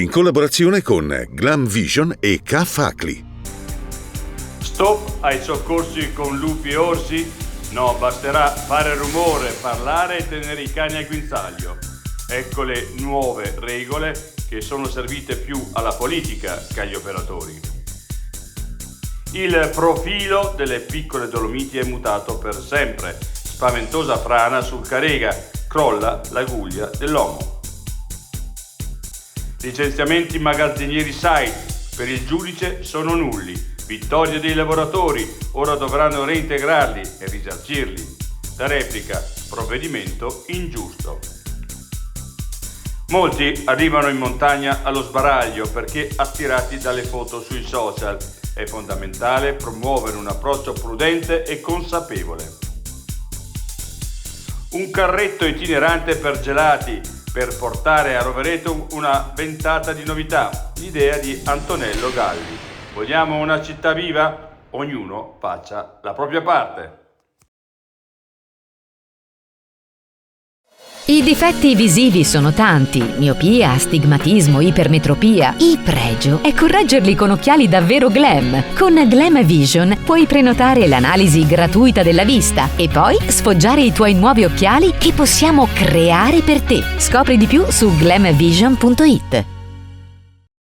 in collaborazione con Glam Vision e K-Facli. Stop ai soccorsi con lupi e orsi? No, basterà fare rumore, parlare e tenere i cani al guinzaglio. Ecco le nuove regole che sono servite più alla politica che agli operatori. Il profilo delle piccole Dolomiti è mutato per sempre. Spaventosa frana sul Carega, crolla la guglia dell'Omo. Licenziamenti magazzinieri site per il giudice sono nulli. Vittoria dei lavoratori, ora dovranno reintegrarli e risarcirli. La replica, provvedimento ingiusto. Molti arrivano in montagna allo sbaraglio perché attirati dalle foto sui social. È fondamentale promuovere un approccio prudente e consapevole. Un carretto itinerante per gelati per portare a Rovereto una ventata di novità. L'idea di Antonello Galli. Vogliamo una città viva? Ognuno faccia la propria parte. I difetti visivi sono tanti: miopia, astigmatismo, ipermetropia. Il pregio è correggerli con occhiali davvero glam. Con Glam Vision puoi prenotare l'analisi gratuita della vista e poi sfoggiare i tuoi nuovi occhiali che possiamo creare per te. Scopri di più su glamvision.it.